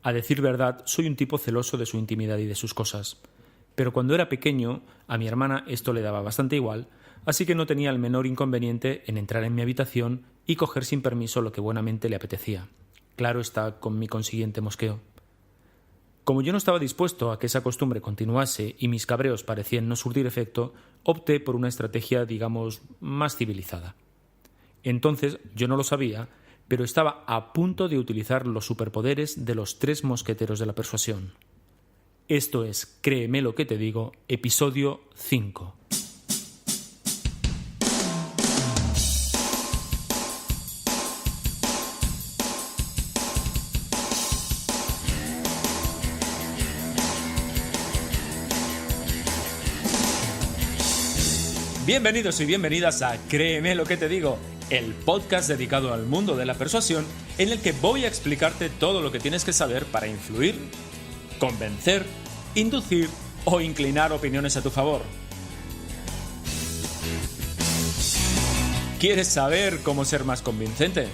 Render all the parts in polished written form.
A decir verdad, soy un tipo celoso de su intimidad y de sus cosas. Pero cuando era pequeño, a mi hermana esto le daba bastante igual, así que no tenía el menor inconveniente en entrar en mi habitación y coger sin permiso lo que buenamente le apetecía. Claro está, con mi consiguiente mosqueo. Como yo no estaba dispuesto a que esa costumbre continuase y mis cabreos parecían no surtir efecto, opté por una estrategia, digamos, más civilizada. Entonces, yo no lo sabía, pero estaba a punto de utilizar los superpoderes de los 3 mosqueteros de la persuasión. Esto es Créeme lo que te digo, episodio 5. Bienvenidos y bienvenidas a Créeme lo que te digo, el podcast dedicado al mundo de la persuasión en el que voy a explicarte todo lo que tienes que saber para influir, convencer, inducir o inclinar opiniones a tu favor. ¿Quieres saber cómo ser más convincente?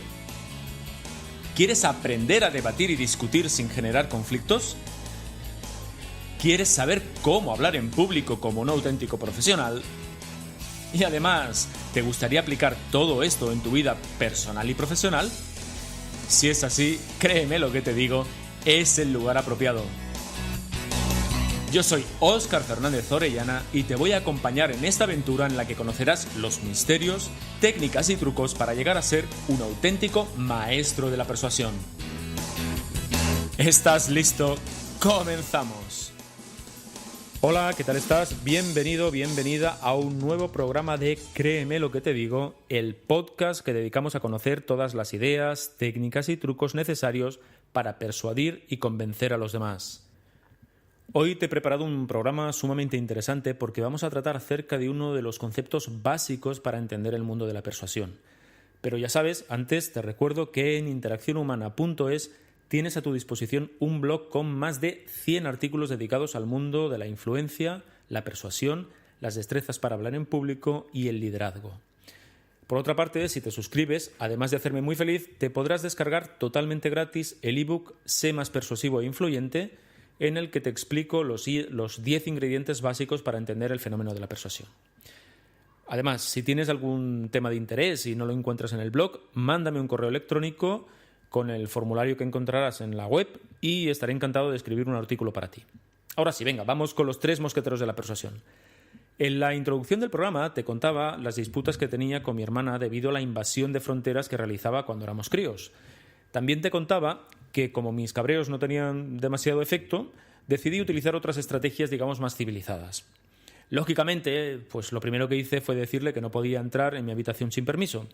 ¿Quieres aprender a debatir y discutir sin generar conflictos? ¿Quieres saber cómo hablar en público como un auténtico profesional? Y además, ¿te gustaría aplicar todo esto en tu vida personal y profesional? Si es así, créeme lo que te digo, es el lugar apropiado. Yo soy Óscar Fernández Orellana y te voy a acompañar en esta aventura en la que conocerás los misterios, técnicas y trucos para llegar a ser un auténtico maestro de la persuasión. ¿Estás listo? ¡Comenzamos! Hola, ¿qué tal estás? Bienvenido, bienvenida a un nuevo programa de Créeme lo que te digo, el podcast que dedicamos a conocer todas las ideas, técnicas y trucos necesarios para persuadir y convencer a los demás. Hoy te he preparado un programa sumamente interesante porque vamos a tratar acerca de uno de los conceptos básicos para entender el mundo de la persuasión. Pero ya sabes, antes te recuerdo que en interaccionhumana.es tienes a tu disposición un blog con más de 100 artículos dedicados al mundo de la influencia, la persuasión, las destrezas para hablar en público y el liderazgo. Por otra parte, si te suscribes, además de hacerme muy feliz, te podrás descargar totalmente gratis el ebook Sé más persuasivo e influyente, en el que te explico los 10 ingredientes básicos para entender el fenómeno de la persuasión. Además, si tienes algún tema de interés y no lo encuentras en el blog, mándame un correo electrónico con el formulario que encontrarás en la web y estaré encantado de escribir un artículo para ti. Ahora sí, venga, vamos con los 3 mosqueteros de la persuasión. En la introducción del programa te contaba las disputas que tenía con mi hermana debido a la invasión de fronteras que realizaba cuando éramos críos. También te contaba que, como mis cabreos no tenían demasiado efecto, decidí utilizar otras estrategias, digamos, más civilizadas. Lógicamente, pues lo primero que hice fue decirle que no podía entrar en mi habitación sin permiso,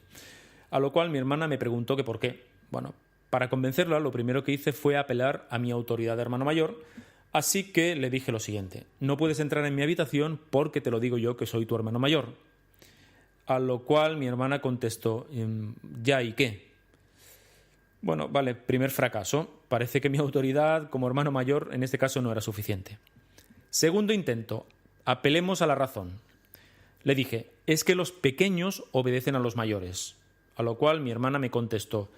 a lo cual mi hermana me preguntó que por qué. Bueno, para convencerla, lo primero que hice fue apelar a mi autoridad de hermano mayor, así que le dije lo siguiente: no puedes entrar en mi habitación porque te lo digo yo que soy tu hermano mayor. A lo cual mi hermana contestó: ¿ya y qué? Bueno, vale, primer fracaso. Parece que mi autoridad como hermano mayor en este caso no era suficiente. Segundo intento, apelemos a la razón. Le dije: es que los pequeños obedecen a los mayores. A lo cual mi hermana me contestó: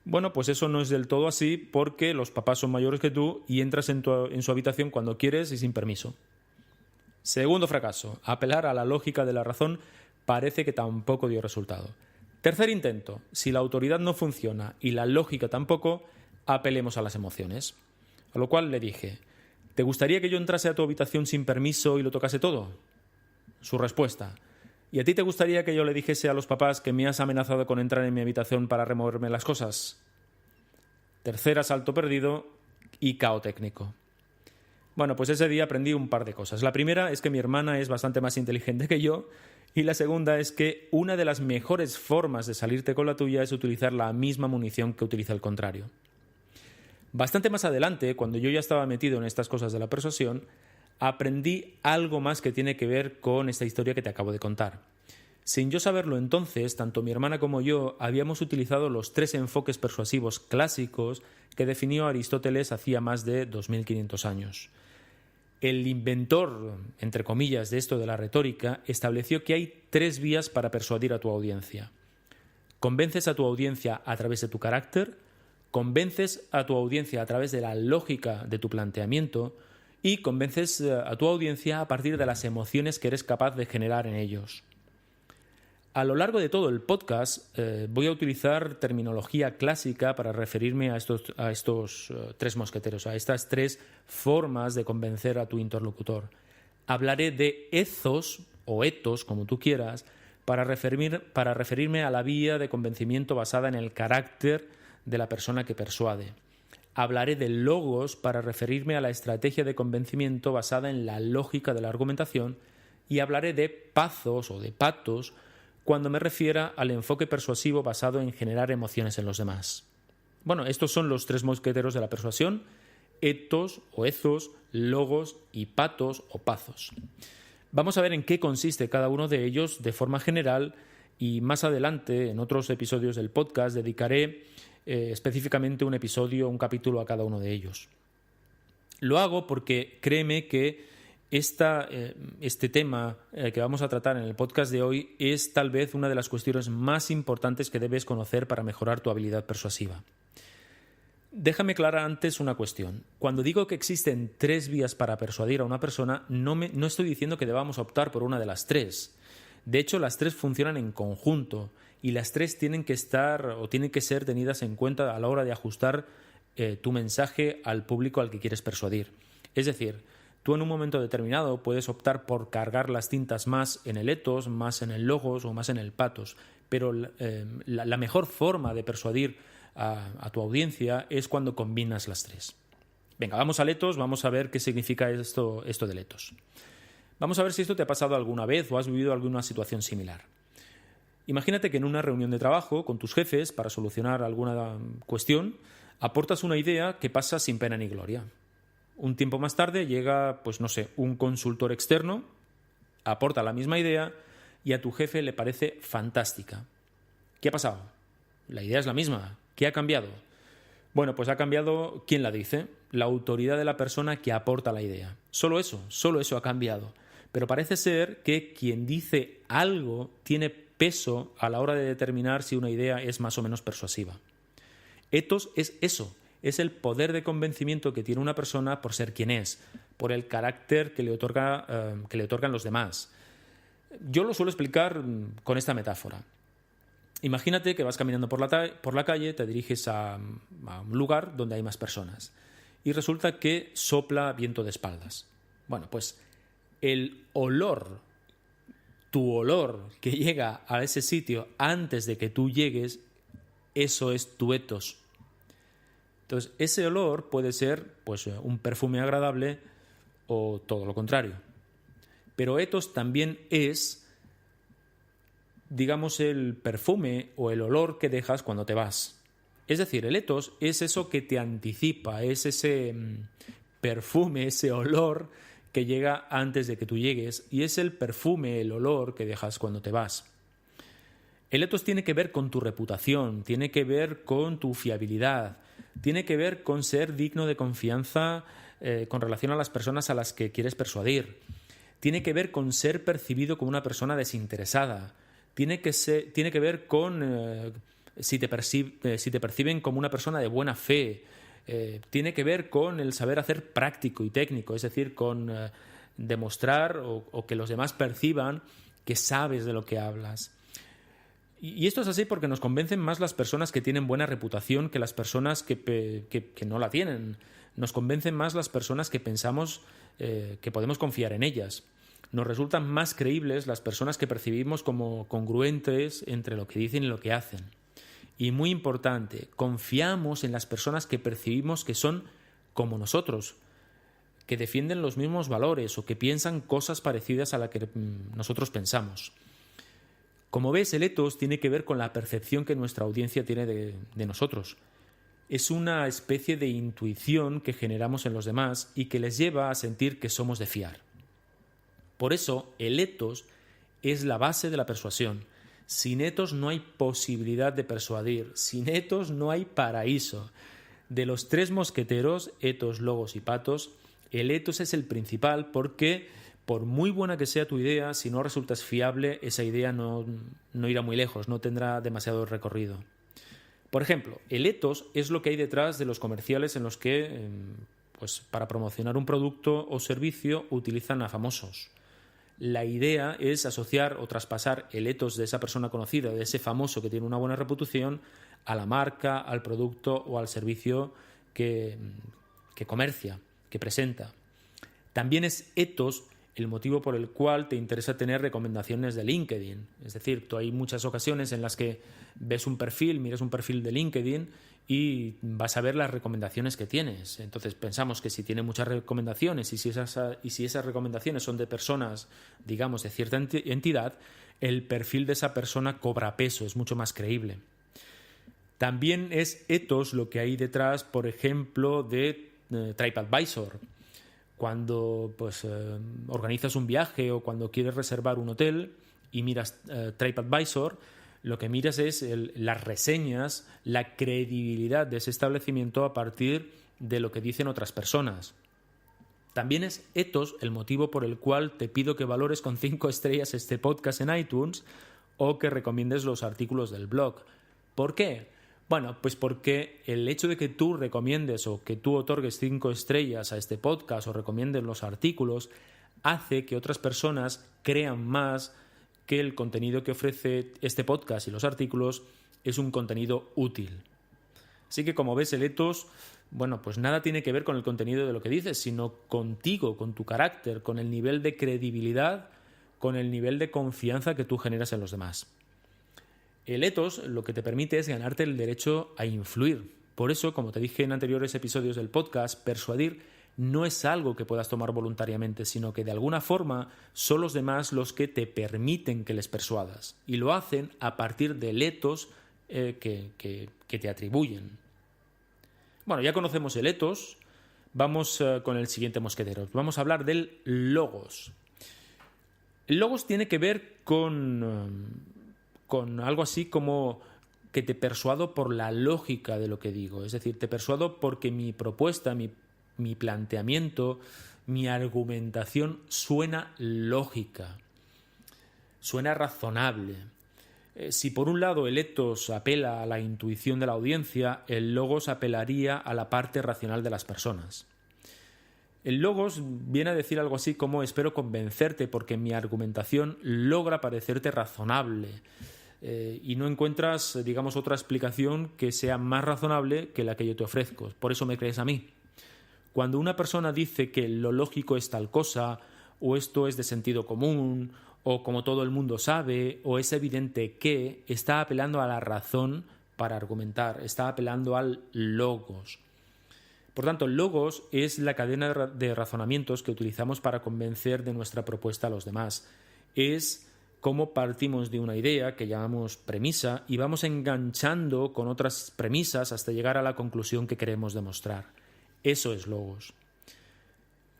bueno, pues eso no es del todo así porque los papás son mayores que tú y entras en su habitación cuando quieres y sin permiso. Segundo fracaso, apelar a la lógica de la razón parece que tampoco dio resultado. Tercer intento, si la autoridad no funciona y la lógica tampoco, apelemos a las emociones. A lo cual le dije: ¿te gustaría que yo entrase a tu habitación sin permiso y lo tocase todo? Su respuesta: ¿y a ti te gustaría que yo le dijese a los papás que me has amenazado con entrar en mi habitación para removerme las cosas? Tercer asalto perdido y cao técnico. Bueno, pues ese día aprendí un par de cosas. La primera es que mi hermana es bastante más inteligente que yo, y la segunda es que una de las mejores formas de salirte con la tuya es utilizar la misma munición que utiliza el contrario. Bastante más adelante, cuando yo ya estaba metido en estas cosas de la persuasión, aprendí algo más que tiene que ver con esta historia que te acabo de contar. Sin yo saberlo entonces, tanto mi hermana como yo habíamos utilizado los 3 enfoques persuasivos clásicos que definió Aristóteles hacía más de 2500 años. El inventor, entre comillas, de esto de la retórica, estableció que hay 3 vías para persuadir a tu audiencia. Convences a tu audiencia a través de tu carácter, Convences a tu audiencia a través de la lógica de tu planteamiento y convences a tu audiencia a partir de las emociones que eres capaz de generar en ellos. A lo largo de todo el podcast voy a utilizar terminología clásica para referirme a estos tres mosqueteros, a estas tres formas de convencer a tu interlocutor. Hablaré de ethos o etos, como tú quieras, para referirme a la vía de convencimiento basada en el carácter de la persona que persuade. Hablaré de logos para referirme a la estrategia de convencimiento basada en la lógica de la argumentación y hablaré de pathos o de patos cuando me refiera al enfoque persuasivo basado en generar emociones en los demás. Bueno, estos son los tres mosqueteros de la persuasión: etos o ethos, logos y patos o pazos. Vamos a ver en qué consiste cada uno de ellos de forma general y más adelante, en otros episodios del podcast, dedicaré específicamente un capítulo a cada uno de ellos. Lo hago porque créeme que este tema que vamos a tratar en el podcast de hoy es tal vez una de las cuestiones más importantes que debes conocer para mejorar tu habilidad persuasiva. Déjame aclarar antes una cuestión. Cuando digo que existen tres vías para persuadir a una persona, no estoy diciendo que debamos optar por una de las tres. De hecho, las tres funcionan en conjunto y las tres tienen que ser tenidas en cuenta a la hora de ajustar tu mensaje al público al que quieres persuadir. Es decir, tú en un momento determinado puedes optar por cargar las tintas más en el ethos, más en el logos o más en el patos, pero la mejor forma de persuadir a tu audiencia es cuando combinas las tres. Venga, vamos al ethos, vamos a ver qué significa esto del ethos. Vamos a ver si esto te ha pasado alguna vez o has vivido alguna situación similar. Imagínate que en una reunión de trabajo con tus jefes para solucionar alguna cuestión, aportas una idea que pasa sin pena ni gloria. Un tiempo más tarde llega, un consultor externo, aporta la misma idea y a tu jefe le parece fantástica. ¿Qué ha pasado? La idea es la misma. ¿Qué ha cambiado? Bueno, pues ha cambiado quién la dice, la autoridad de la persona que aporta la idea. Solo eso ha cambiado. Pero parece ser que quien dice algo tiene peso a la hora de determinar si una idea es más o menos persuasiva. Ethos es eso, es el poder de convencimiento que tiene una persona por ser quien es, por el carácter que le otorgan los demás. Yo lo suelo explicar con esta metáfora. Imagínate que vas caminando por la calle, te diriges a un lugar donde hay más personas y resulta que sopla viento de espaldas. Bueno, pues tu olor que llega a ese sitio antes de que tú llegues, eso es tu ethos. Entonces, ese olor puede ser un perfume agradable o todo lo contrario. Pero ethos también es, digamos, el perfume o el olor que dejas cuando te vas. Es decir, el ethos es eso que te anticipa, es ese perfume, ese olor que llega antes de que tú llegues y es el perfume, el olor que dejas cuando te vas. El ethos tiene que ver con tu reputación, tiene que ver con tu fiabilidad, tiene que ver con ser digno de confianza con relación a las personas a las que quieres persuadir. Tiene que ver con ser percibido como una persona desinteresada. Tiene que ver con si te perciben como una persona de buena fe. Tiene que ver con el saber hacer práctico y técnico, es decir, con demostrar o que los demás perciban que sabes de lo que hablas. Y esto es así porque nos convencen más las personas que tienen buena reputación que las personas que no la tienen. Nos convencen más las personas que pensamos que podemos confiar en ellas. Nos resultan más creíbles las personas que percibimos como congruentes entre lo que dicen y lo que hacen. Y muy importante, confiamos en las personas que percibimos que son como nosotros, que defienden los mismos valores o que piensan cosas parecidas a las que nosotros pensamos. Como ves, el ethos tiene que ver con la percepción que nuestra audiencia tiene de nosotros. Es una especie de intuición que generamos en los demás y que les lleva a sentir que somos de fiar. Por eso, el ethos es la base de la persuasión. Sin ethos no hay posibilidad de persuadir. Sin ethos no hay paraíso. De los tres mosqueteros, ethos, logos y patos, el ethos es el principal porque, por muy buena que sea tu idea, si no resultas fiable, esa idea no irá muy lejos, no tendrá demasiado recorrido. Por ejemplo, el ethos es lo que hay detrás de los comerciales en los que, pues, para promocionar un producto o servicio utilizan a famosos. La idea es asociar o traspasar el ethos de esa persona conocida, de ese famoso que tiene una buena reputación, a la marca, al producto o al servicio que comercia, que presenta. También es ethos el motivo por el cual te interesa tener recomendaciones de LinkedIn. Es decir, tú hay muchas ocasiones en las que ves un perfil, miras un perfil de LinkedIn y vas a ver las recomendaciones que tienes. Entonces pensamos que si tiene muchas recomendaciones y si esas recomendaciones son de personas, digamos, de cierta entidad, el perfil de esa persona cobra peso, es mucho más creíble. También es ethos lo que hay detrás, por ejemplo, de TripAdvisor. Cuando organizas un viaje o cuando quieres reservar un hotel y miras TripAdvisor, lo que miras es las reseñas, la credibilidad de ese establecimiento a partir de lo que dicen otras personas. También es ethos el motivo por el cual te pido que valores con 5 estrellas este podcast en iTunes o que recomiendes los artículos del blog. ¿Por qué? Bueno, pues porque el hecho de que tú recomiendes o que tú otorgues 5 estrellas a este podcast o recomiendes los artículos hace que otras personas crean más que el contenido que ofrece este podcast y los artículos es un contenido útil. Así que, como ves, el ethos, bueno, pues nada tiene que ver con el contenido de lo que dices, sino contigo, con tu carácter, con el nivel de credibilidad, con el nivel de confianza que tú generas en los demás. El ethos lo que te permite es ganarte el derecho a influir. Por eso, como te dije en anteriores episodios del podcast, persuadir no es algo que puedas tomar voluntariamente, sino que de alguna forma son los demás los que te permiten que les persuadas. Y lo hacen a partir del ethos que te atribuyen. Bueno, ya conocemos el ethos. Vamos con el siguiente mosquetero. Vamos a hablar del logos. El logos tiene que ver con algo así como que te persuado por la lógica de lo que digo. Es decir, te persuado porque mi propuesta, mi planteamiento, mi argumentación suena lógica, suena razonable. Si por un lado el ethos apela a la intuición de la audiencia, el logos apelaría a la parte racional de las personas. El logos viene a decir algo así como espero convencerte porque mi argumentación logra parecerte razonable y no encuentras, digamos, otra explicación que sea más razonable que la que yo te ofrezco. Por eso me crees a mí. Cuando una persona dice que lo lógico es tal cosa, o esto es de sentido común, o como todo el mundo sabe, o es evidente que, está apelando a la razón para argumentar, está apelando al logos. Por tanto, el logos es la cadena de razonamientos que utilizamos para convencer de nuestra propuesta a los demás. Es cómo partimos de una idea que llamamos premisa y vamos enganchando con otras premisas hasta llegar a la conclusión que queremos demostrar. Eso es logos.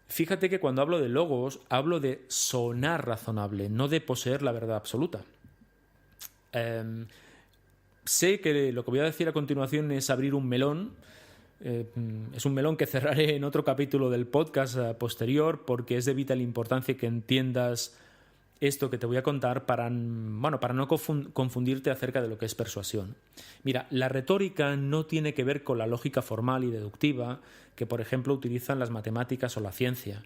Fíjate que cuando hablo de logos, hablo de sonar razonable, no de poseer la verdad absoluta. Sé que lo que voy a decir a continuación es abrir un melón. Es un melón que cerraré en otro capítulo del podcast posterior porque es de vital importancia que entiendas esto que te voy a contar para no confundirte acerca de lo que es persuasión. Mira, la retórica no tiene que ver con la lógica formal y deductiva que, por ejemplo, utilizan las matemáticas o la ciencia.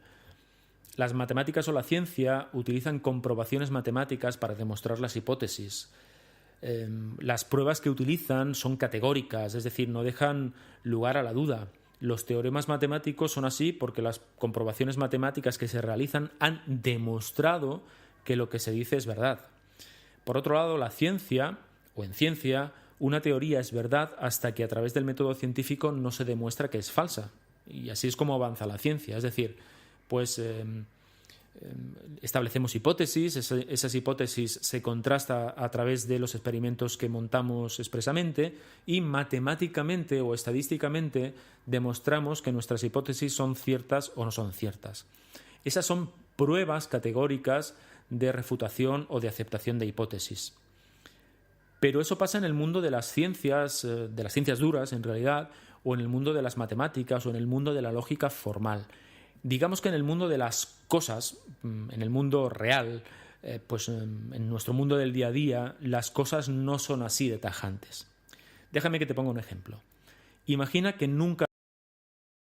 Las matemáticas o la ciencia utilizan comprobaciones matemáticas para demostrar las hipótesis. Las pruebas que utilizan son categóricas, es decir, no dejan lugar a la duda. Los teoremas matemáticos son así porque las comprobaciones matemáticas que se realizan han demostrado que lo que se dice es verdad. Por otro lado, la ciencia, o en ciencia, una teoría es verdad hasta que a través del método científico no se demuestra que es falsa. Y así es como avanza la ciencia. Es decir, establecemos hipótesis, esas hipótesis se contrastan a través de los experimentos que montamos expresamente y matemáticamente o estadísticamente demostramos que nuestras hipótesis son ciertas o no son ciertas. Esas son pruebas categóricas de refutación o de aceptación de hipótesis. Pero eso pasa en el mundo de las ciencias duras, en realidad, o en el mundo de las matemáticas o en el mundo de la lógica formal. Digamos que en el mundo de las cosas, en el mundo real, en nuestro mundo del día a día, las cosas no son así de tajantes. Déjame que te ponga un ejemplo. Imagina que nunca